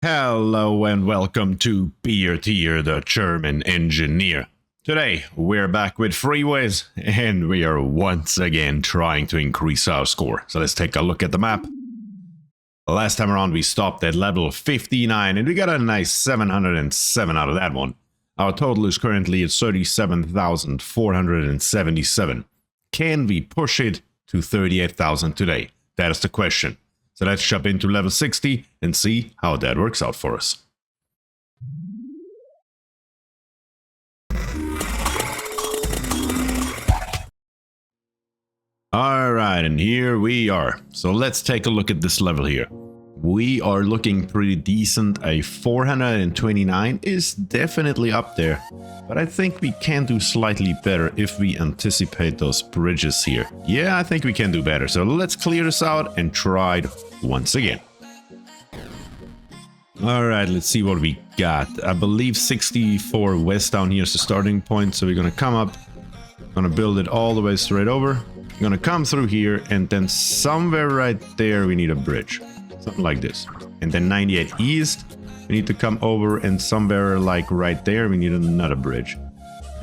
Hello and welcome to BierTier, the German engineer. Today we're back with Freeways and we are once again trying to increase our score. So let's take a look at the map. Last time around we stopped at level 59 and we got a nice 707 out of that one. Our total is currently at 37,477. Can we push it to 38,000 today? That is the question. So let's jump into level 60 and see how that works out for us. Alright, and here we are. So let's take a look at this level here. We are looking pretty decent. A 429 is definitely up there, but I think we can do slightly better if we anticipate those bridges here. Yeah, I think we can do better. So let's clear this out and try it once again. Alright, let's see what we got. I believe 64 west down here is the starting point, so we're gonna come up, gonna build it all the way straight over. We're gonna come through here, and then somewhere right there we need a bridge. Something like this. And then 98 east, we need to come over, and somewhere like right there we need another bridge.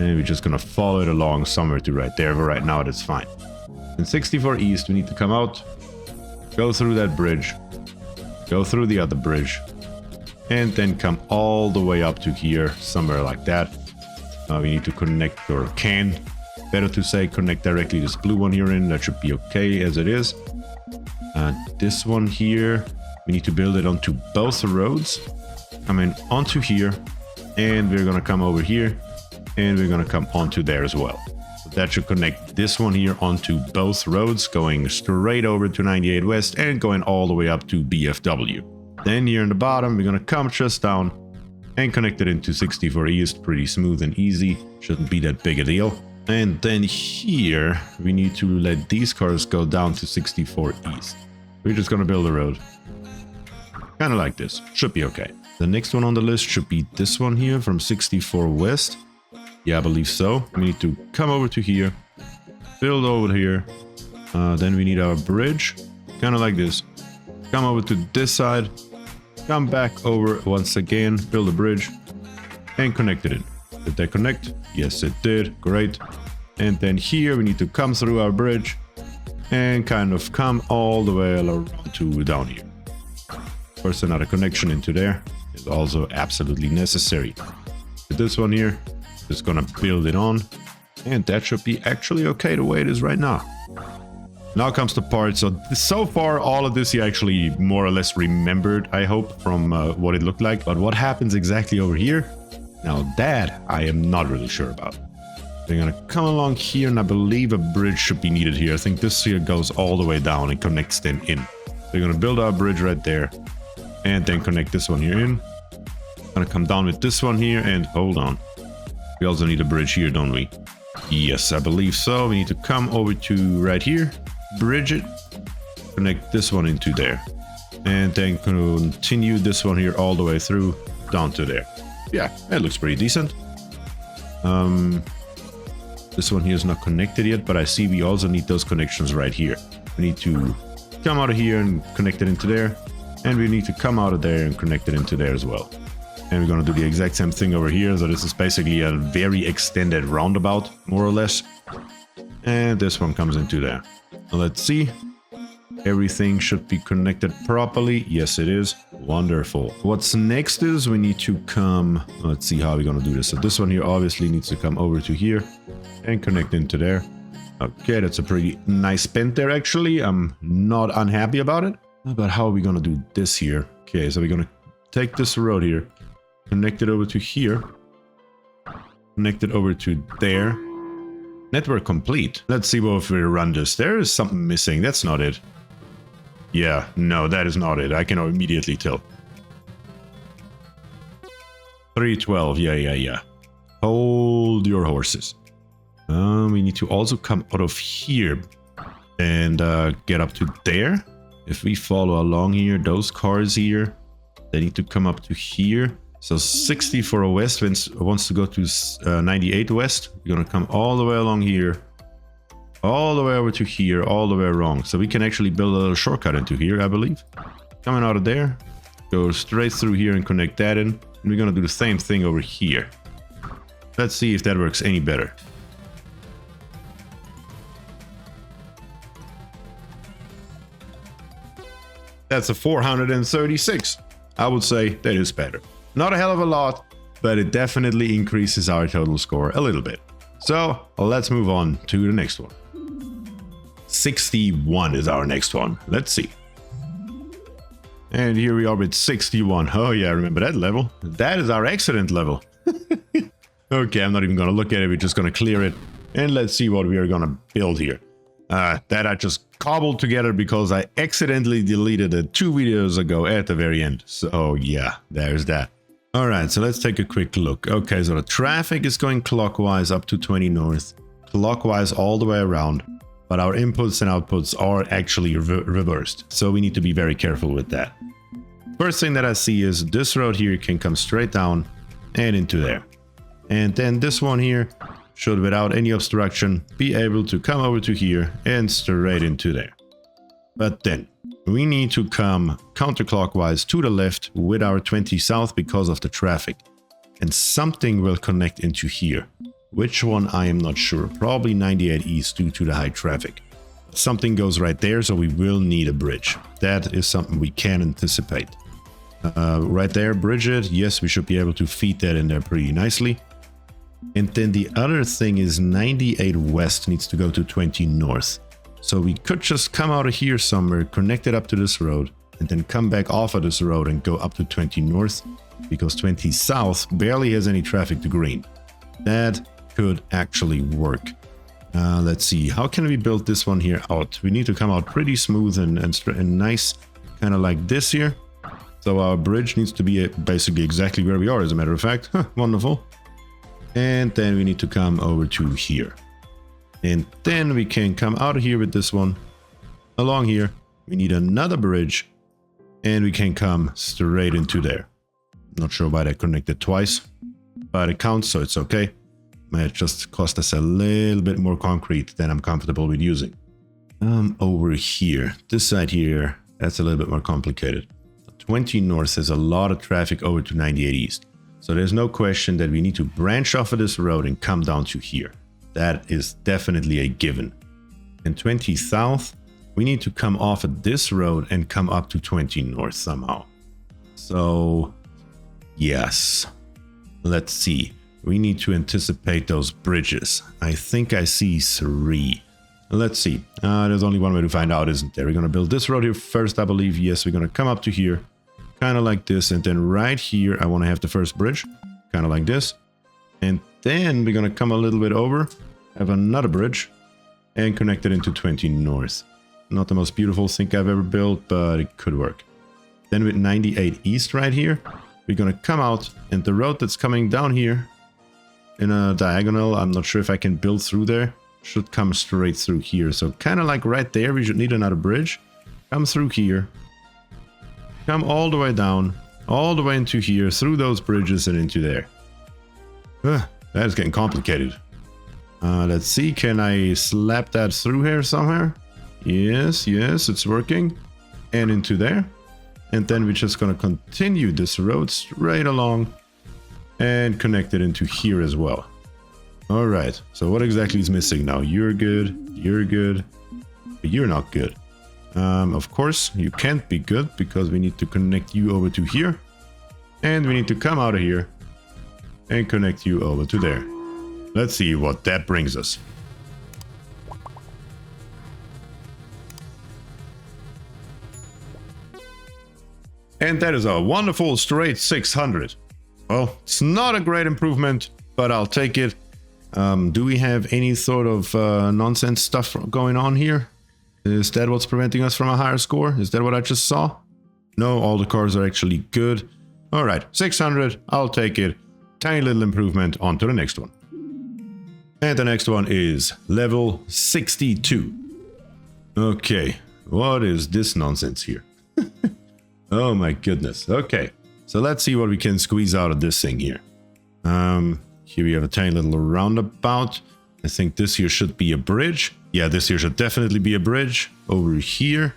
And we're just gonna follow it along somewhere to right there, but right now that's fine. And 64 east, we need to come out, go through that bridge, go through the other bridge, and then come all the way up to here, somewhere like that. We need to connect, or can, better to say, connect directly this blue one here in. That should be okay as it is. This one here, we need to build it onto both roads. Come in onto here, and we're gonna come over here, and we're gonna come onto there as well. So that should connect this one here onto both roads, going straight over to 98 west and going all the way up to BFW. Then here in the bottom, we're gonna come just down and connect it into 64 east. Pretty smooth and easy, shouldn't be that big a deal. And then here, we need to let these cars go down to 64 east. We're just gonna build a road. Kind of like this. Should be okay. The next one on the list should be this one here from 64 west. Yeah, I believe so. We need to come over to here, build over here. Then we need our bridge. Kind of like this. Come over to this side. Come back over once again. Build a bridge. And connect it in. Did that connect? Yes, it did. Great. And then here we need to come through our bridge and kind of come all the way around to down here. Of course, another connection into there is also absolutely necessary. With this one here, just gonna build it on, and that should be actually okay the way it is right now. Now comes the part. So far, all of this you actually more or less remembered, I hope, from what it looked like. But what happens exactly over here? Now that I am not really sure about. They're gonna come along here, and I believe a bridge should be needed here. I think this here goes all the way down and connects them in. We're gonna build our bridge right there, and then connect this one here in. Gonna come down with this one here, and hold on. We also need a bridge here, don't we? Yes, I believe so. We need to come over to right here, bridge it, connect this one into there, and then continue this one here all the way through down to there. Yeah, that looks pretty decent. This one here is not connected yet, but I see we also need those connections right here. We need to come out of here and connect it into there, and we need to come out of there and connect it into there as well. And we're gonna do the exact same thing over here. So this is basically a very extended roundabout, more or less. And this one comes into there. Now let's see. Everything should be connected properly. Yes, it is. Wonderful. What's next is we need to come... Let's see how we're gonna do this. So this one here obviously needs to come over to here and connect into there. Okay, that's a pretty nice bend there, actually. I'm not unhappy about it. But how are we gonna do this here? Okay, so we're gonna take this road here, connect it over to here, connect it over to there. Network complete. Let's see if we run this. There is something missing. That's not it. Yeah, no, that is not it. I can immediately tell. 312. Yeah. Hold your horses. We need to also come out of here and get up to there. If we follow along here, those cars here, they need to come up to here. So 64 west wants to go to 98 west. We're gonna come all the way along here, all the way over to here, all the way around. So we can actually build a little shortcut into here, I believe. Coming out of there, Go straight through here and connect that in. And we're gonna do the same thing over here. Let's see if that works any better. That's a 436. I would say that is better. Not a hell of a lot, but it definitely increases our total score a little bit. So let's move on to the next one. 61 is our next one. Let's see. And here we are with 61. Oh yeah, remember that level? That is our accident level. Okay, I'm not even gonna look at it. We're just gonna clear it. And let's see what we are gonna build here. That I just cobbled together because I accidentally deleted it 2 videos ago at the very end. So yeah, there's that. Alright, so let's take a quick look. Okay, so the traffic is going clockwise up to 20 north, clockwise all the way around, but our inputs and outputs are actually reversed. So we need to be very careful with that. First thing that I see is this road here can come straight down and into there. And then this one here should, without any obstruction, be able to come over to here and straight into there. But then we need to come counterclockwise to the left with our 20 south because of the traffic. And something will connect into here. Which one, I am not sure. Probably 98 east due to the high traffic. Something goes right there, so we will need a bridge. That is something we can anticipate. Right there, bridge it. Yes, we should be able to feed that in there pretty nicely. And then the other thing is 98 west needs to go to 20 north. So we could just come out of here somewhere, connect it up to this road, and then come back off of this road and go up to 20 north, because 20 south barely has any traffic to green. That could actually work. Let's see, how can we build this one here out? We need to come out pretty smooth and nice, kind of like this here. So our bridge needs to be basically exactly where we are, as a matter of fact. Wonderful. And then we need to come over to here. And then we can come out of here with this one. Along here, we need another bridge. And we can come straight into there. Not sure why they connected twice, but it counts, so it's okay. It just cost us a little bit more concrete than I'm comfortable with using. Over here, this side here, that's a little bit more complicated. 20 north has a lot of traffic over to 98 east. So there's no question that we need to branch off of this road and come down to here. That is definitely a given. And 20 south, we need to come off of this road and come up to 20 north somehow. So yes, let's see. We need to anticipate those bridges. I think I see 3. Let's see. There's only one way to find out, isn't there? We're going to build this road here first, I believe. Yes, we're going to come up to here. Kind of like this, and then right here I want to have the first bridge, kind of like this, and then we're gonna come a little bit over, have another bridge, and connect it into 20 north. Not the most beautiful thing I've ever built, but it could work. Then with 98 east right here, we're gonna come out, and the road that's coming down here in a diagonal, I'm not sure if I can build through there, should come straight through here. So kind of like right there, we should need another bridge. Come through here. Come all the way down, all the way into here, through those bridges and into there. That is getting complicated. Let's see, can I slap that through here somewhere? Yes, it's working. And into there. And then we're just gonna continue this road straight along and connect it into here as well. All right, so what exactly is missing now? You're good, but you're not good. Of course, you can't be good because we need to connect you over to here. And we need to come out of here and connect you over to there. Let's see what that brings us. And that is a wonderful straight 600. Well, it's not a great improvement, but I'll take it. Do we have any sort of nonsense stuff going on here? Is that what's preventing us from a higher score? Is that what I just saw? No, all the cars are actually good. All right, 600, I'll take it. Tiny little improvement, on to the next one. And the next one is level 62. Okay, what is this nonsense here? Oh my goodness. Okay, so let's see what we can squeeze out of this thing here. Here we have a tiny little roundabout. I think this here should be a bridge. Yeah, this here should definitely be a bridge. Over here.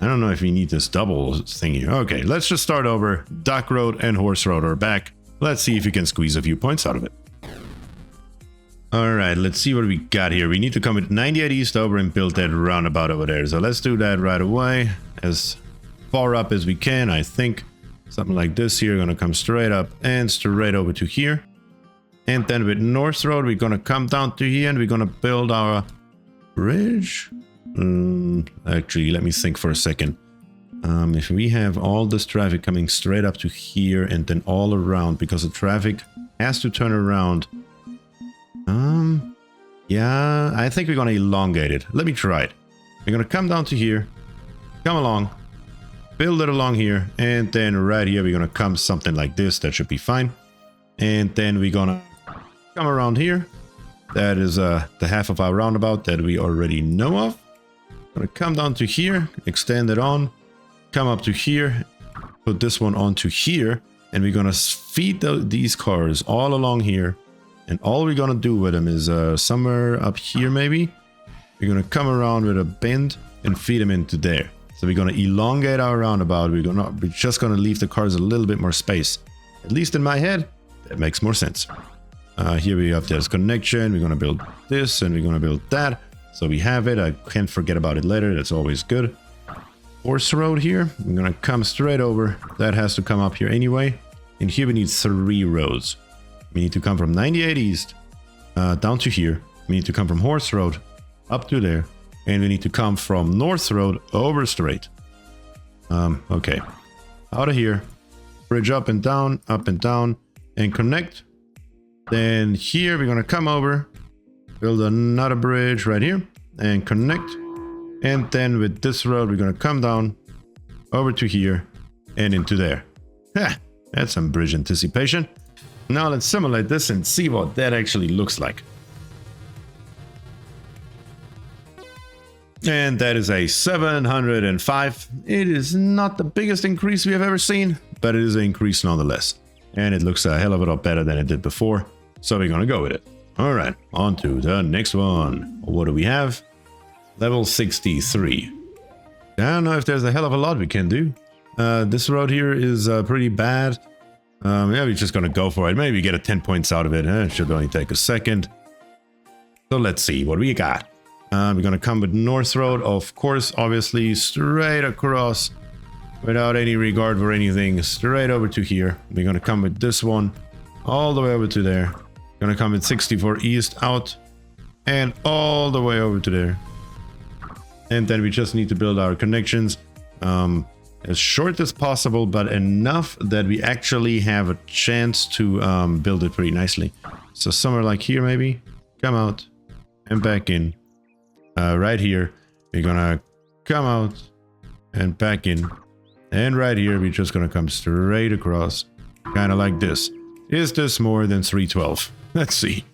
I don't know if we need this double thingy. Okay, let's just start over. Duck road and horse road are back. Let's see if we can squeeze a few points out of it. All right, let's see what we got here. We need to come with 98 east over and build that roundabout over there. So let's do that right away, as far up as we can. I think something like this here, gonna come straight up and straight over to here. And then with North Road, we're gonna come down to here and we're gonna build our bridge. Actually, let me think for a second. If we have all this traffic coming straight up to here and then all around, because the traffic has to turn around. Yeah, I think we're gonna elongate it. Let me try it. We're gonna come down to here, come along, build it along here, and then right here we're gonna come something like this. That should be fine. And then we're gonna come around here. That is the half of our roundabout that we already know of. Gonna come down to here, extend it on, come up to here, put this one onto here, and we're gonna feed these cars all along here. And all we're gonna do with them is somewhere up here maybe. We're gonna come around with a bend and feed them into there. So we're gonna elongate our roundabout. We're just gonna leave the cars a little bit more space. At least in my head, that makes more sense. Here we have this connection. We're gonna build this and we're gonna build that. So we have it. I can't forget about it later. That's always good. Horse road here. I'm gonna come straight over. That has to come up here anyway. And here we need 3 roads. We need to come from 98 east down to here. We need to come from Horse Road up to there. And we need to come from North Road over straight. Okay. Out of here. Bridge up and down, and connect. Then here we're gonna come over, build another bridge right here, and connect. And then with this road, we're gonna come down over to here and into there. That's some bridge anticipation. Now let's simulate this and see what that actually looks like. And that is a 705. It is not the biggest increase we have ever seen, but it is an increase nonetheless. And it looks a hell of a lot better than it did before. So we're gonna go with it. All right, on to the next one. What do we have? Level 63. I don't know if there's a hell of a lot we can do. This road here is pretty bad. Yeah, we're just gonna go for it. Maybe get a 10 points out of it. It should only take a second. So let's see what we got. We're gonna come with North Road, of course, obviously, straight across without any regard for anything, straight over to here. We're gonna come with this one all the way over to there. Gonna come with 64 east out and all the way over to there. And then we just need to build our connections as short as possible, but enough that we actually have a chance to build it pretty nicely. So somewhere like here maybe, come out and back in. Right here, we're gonna come out and back in. And right here, we're just gonna come straight across, kind of like this. Is this more than 312? Let's see.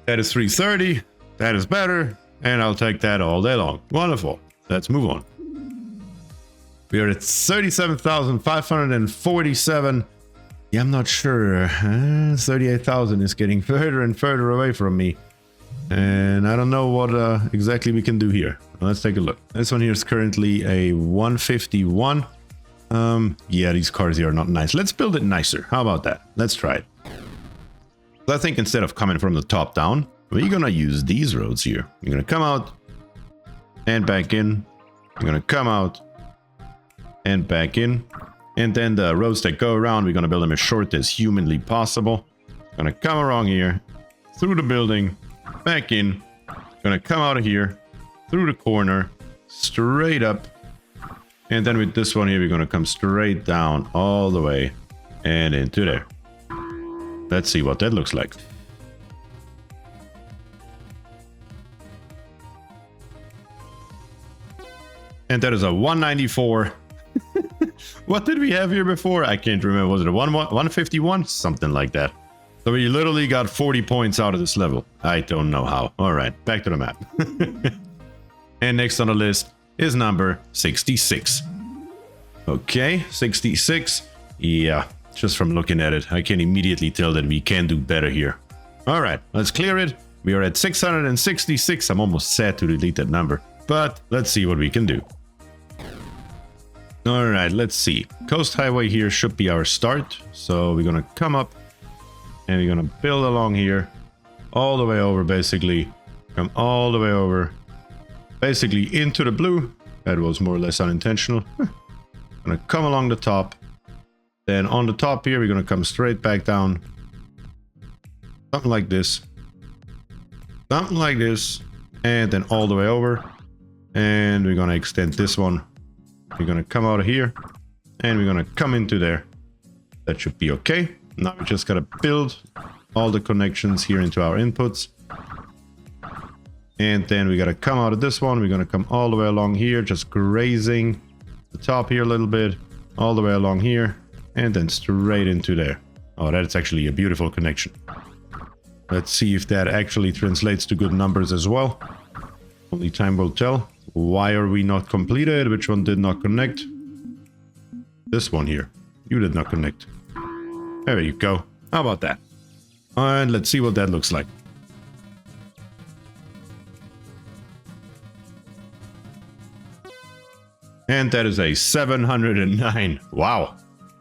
That is 330. That is better. And I'll take that all day long. Wonderful. Let's move on. We are at 37,547. Yeah, I'm not sure. 38,000 is getting further and further away from me. And I don't know what exactly we can do here. Let's take a look. This one here is currently a 151. Yeah, these cars here are not nice. Let's build it nicer. How about that? Let's try it. I think instead of coming from the top down, we're gonna use these roads here. You're gonna come out and back in. You're gonna come out and back in. And then the roads that go around, we're gonna build them as short as humanly possible. Gonna come around here, through the building, back in. Gonna come out of here, through the corner, straight up. And then with this one here, we're gonna come straight down all the way and into there. Let's see what that looks like. And that is a 194. What did we have here before? I can't remember. Was it a 151? Something like that. So we literally got 40 points out of this level. I don't know how. All right, back to the map. And next on the list is number 66. Okay, 66. Yeah, just from looking at it, I can immediately tell that we can do better here. All right, let's clear it. We are at 666. I'm almost sad to delete that number, but let's see what we can do. All right, let's see. Coast highway here should be our start. So we're gonna come up and we're gonna build along here all the way over, basically. Come all the way over, basically into the blue. That was more or less unintentional. Gonna come along the top. Then on the top here, we're gonna come straight back down. Something like this. Something like this. And then all the way over. And we're gonna extend this one. We're gonna come out of here. And we're gonna come into there. That should be okay. Now we just gotta build all the connections here into our inputs. And then we gotta come out of this one. We're gonna come all the way along here, just grazing the top here a little bit, all the way along here, and then straight into there. Oh, that's actually a beautiful connection. Let's see if that actually translates to good numbers as well. Only time will tell. Why are we not completed? Which one did not connect? This one here. You did not connect. There you go. How about that? And let's see what that looks like. And that is a 709. Wow.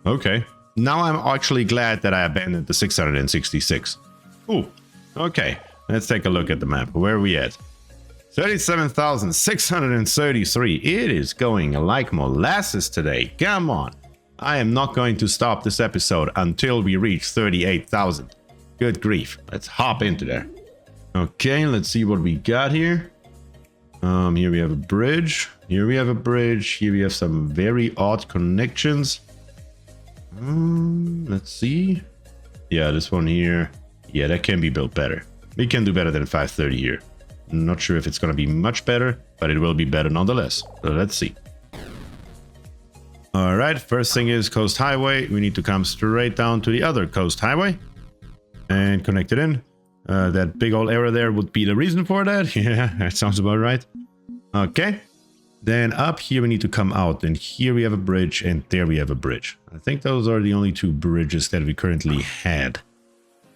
Okay. Now I'm actually glad that I abandoned the 666. Ooh. Okay. Let's take a look at the map. Where are we at? 37,633. It is going like molasses today. Come on. I am not going to stop this episode until we reach 38,000. Good grief. Let's hop into there. Okay, let's see what we got here. Here we have a bridge. Here we have a bridge. Here we have some very odd connections. Let's see. Yeah, this one here. Yeah, that can be built better. We can do better than 530 here. Not sure if it's going to be much better, but it will be better nonetheless. So let's see. All right, first thing is coast highway. We need to come straight down to the other coast highway and connect it in. That big old arrow there would be the reason for that. Yeah, that sounds about right. Okay. Then up here we need to come out, and here we have a bridge, and there we have a bridge. I think those are the only two bridges that we currently had.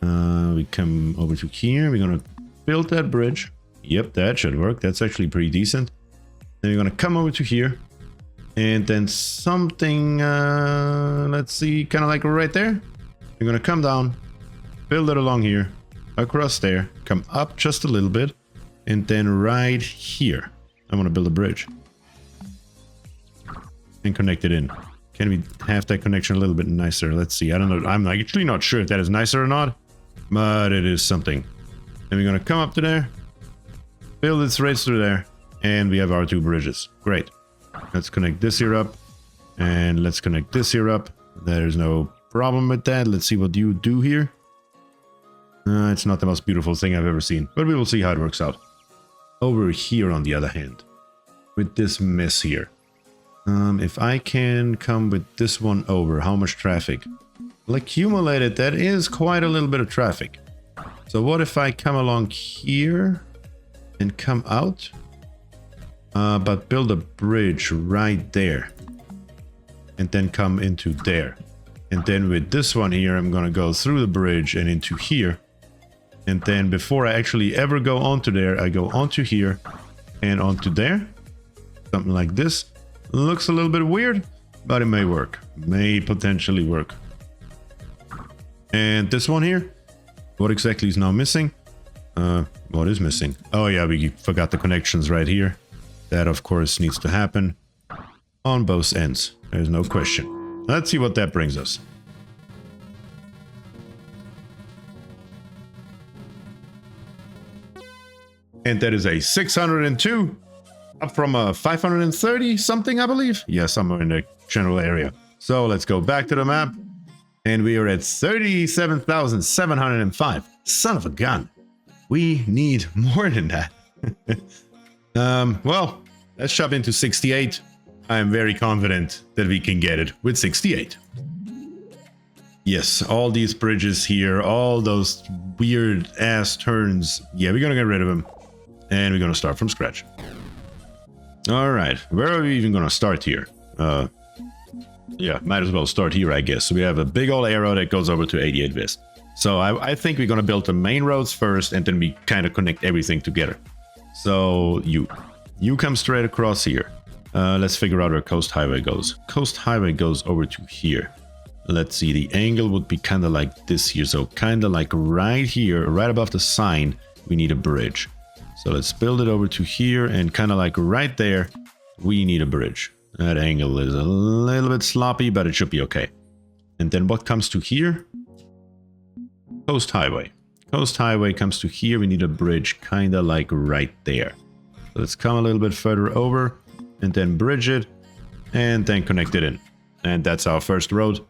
We come over to here. We're gonna build that bridge. Yep, that should work. That's actually pretty decent. Then we're gonna come over to here, and then something, let's see, kind of like right there. We're gonna come down, build it along here, across there, come up just a little bit, and then right here, I want to build a bridge and connect it in. Can we have that connection a little bit nicer? Let's see. I don't know. I'm actually not sure if that is nicer or not, but it is something. And we're gonna come up to there, build it straight through there, and we have our two bridges. Great. Let's connect this here up, and let's connect this here up. There's no problem with that. Let's see what you do here. It's not the most beautiful thing I've ever seen, but we will see how it works out. Over here, on the other hand, with this mess here, if I can come with this one over, how much traffic? Well, accumulated, that is quite a little bit of traffic. So what if I come along here and come out, but build a bridge right there, and then come into there. And then with this one here, I'm gonna go through the bridge and into here. And then before I actually ever go onto there, I go onto here and onto there. Something like this. Looks a little bit weird, but it may work. May potentially work. And this one here, what exactly is now missing? What is missing? Oh yeah, we forgot the connections right here. That of course needs to happen on both ends. There's no question. Let's see what that brings us. And that is a 602, up from a 530 something, I believe. Yeah, somewhere in the general area. So let's go back to the map. And we are at 37,705. Son of a gun. We need more than that. Well, let's jump into 68. I am very confident that we can get it with 68. Yes, all these bridges here, all those weird ass turns. Yeah, we're gonna get rid of them. And we're gonna start from scratch. All right, where are we even gonna start here? Yeah, might as well start here, I guess. So we have a big old arrow that goes over to 88 West. So I think we're gonna build the main roads first, and then we kind of connect everything together. So you come straight across here. Let's figure out where Coast Highway goes. Coast Highway goes over to here. Let's see, the angle would be kind of like this here. So kind of like right here, right above the sign, we need a bridge. So let's build it over to here, and kind of like right there, we need a bridge. That angle is a little bit sloppy, but it should be okay. And then what comes to here? Coast Highway. Coast Highway comes to here. We need a bridge kind of like right there. So let's come a little bit further over and then bridge it and then connect it in. And that's our first road.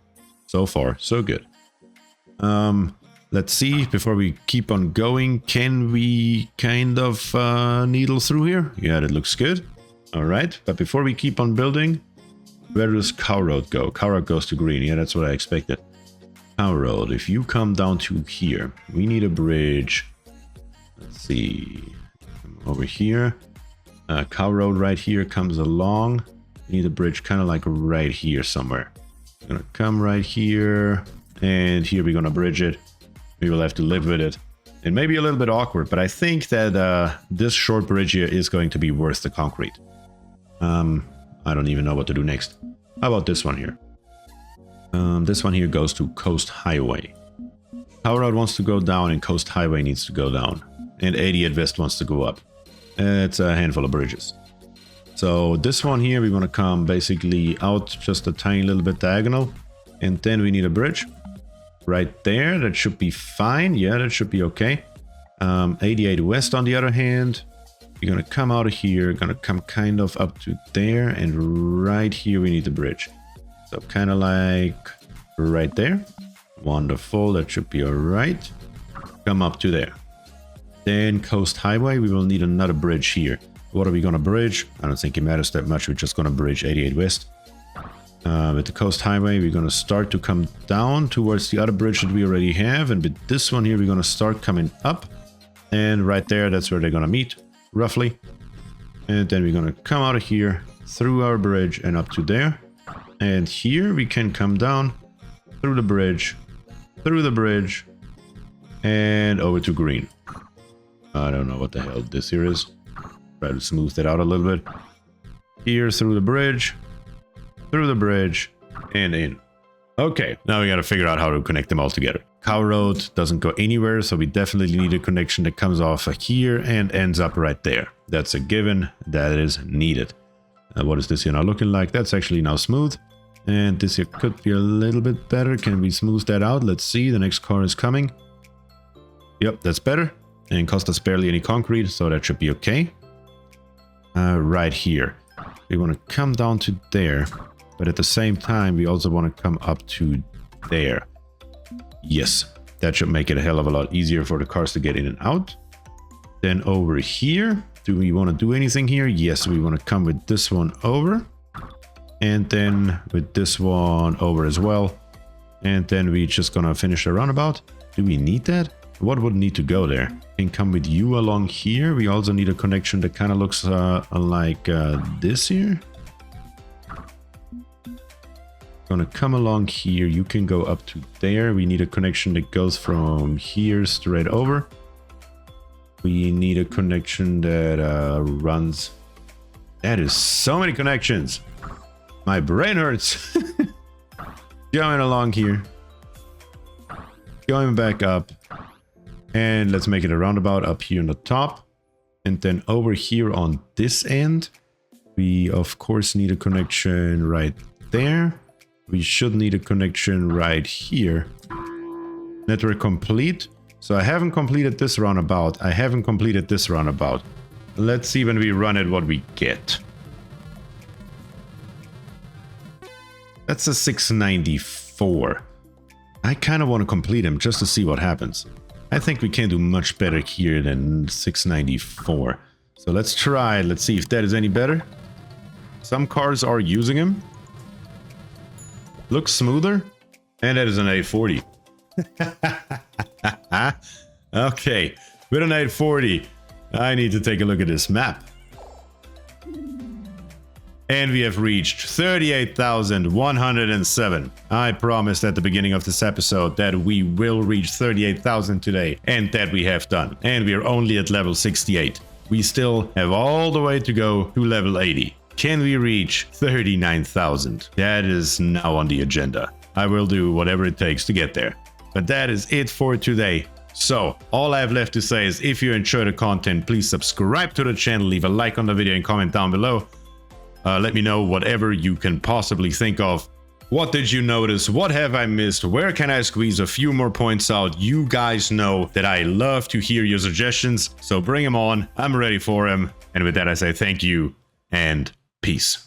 So far, so good. Let's see, before we keep on going, can we kind of needle through here? Yeah, that looks good. All right, but before we keep on building, where does Cow Road go? Cow Road goes to green. Yeah, that's what I expected. Cow Road, if you come down to here, we need a bridge. Let's see, come over here. Cow Road right here comes along. We need a bridge kind of like right here somewhere. Gonna come right here, and here we're gonna bridge it. We will have to live with it. It may be a little bit awkward, but I think that this short bridge here is going to be worth the concrete. I don't even know what to do next. How about this one here? This one here goes to Coast Highway. Cow Road wants to go down, and Coast Highway needs to go down. And 80 at West wants to go up. It's a handful of bridges. So this one here, we want to come basically out just a tiny little bit diagonal. And then we need a bridge. Right there, that should be fine. Yeah, that should be okay. 88 West on the other hand. We're gonna come out of here, gonna come kind of up to there, and right here we need the bridge. So kind of like right there. Wonderful, that should be all right. Come up to there. Then Coast Highway, we will need another bridge here. What are we gonna bridge? I don't think it matters that much. We're just gonna bridge 88 West. With the Coast Highway, we're gonna start to come down towards the other bridge that we already have. And with this one here, we're gonna start coming up. And right there, that's where they're gonna meet, roughly. And then we're gonna come out of here, through our bridge, and up to there. And here we can come down, through the bridge, and over to green. I don't know what the hell this here is. Try to smooth that out a little bit. Here, through the bridge, and in. Okay, now we gotta figure out how to connect them all together. Cow Road doesn't go anywhere, so we definitely need a connection that comes off here and ends up right there. That's a given. That is needed. What is this here now looking like? That's actually now smooth. And this here could be a little bit better. Can we smooth that out? Let's see. The next car is coming. Yep, that's better. And cost us barely any concrete, so that should be okay. Right here. We want to come down to there. But at the same time, we also want to come up to there. Yes, that should make it a hell of a lot easier for the cars to get in and out. Then over here, do we want to do anything here? Yes, we want to come with this one over. And then with this one over as well. And then we're just going to finish the roundabout. Do we need that? What would need to go there? Can come with you along here. We also need a connection that kind of looks like this here. Gonna come along here. You can go up to there. We need a connection that goes from here straight over. We need a connection that runs. That is so many connections. My brain hurts. Going along here. Going back up. And let's make it a roundabout up here on the top. And then over here on this end, we of course need a connection right there. We should need a connection right here. Network complete. So I haven't completed this roundabout. Let's see when we run it what we get. That's a 694. I kind of want to complete him just to see what happens. I think we can do much better here than 694. So let's try. Let's see if that is any better. Some cars are using him. Looks smoother. And that is an 840. Okay. With an 840, I need to take a look at this map. And we have reached 38,107. I promised at the beginning of this episode that we will reach 38,000 today, and that we have done. And we are only at level 68. We still have all the way to go to level 80. Can we reach 39,000? That is now on the agenda. I will do whatever it takes to get there. But that is it for today. So, all I have left to say is if you enjoy the content, please subscribe to the channel, leave a like on the video and comment down below. Let me know whatever you can possibly think of. What did you notice? What have I missed? Where can I squeeze a few more points out? You guys know that I love to hear your suggestions, so bring them on. I'm ready for them. And with that, I say thank you and peace.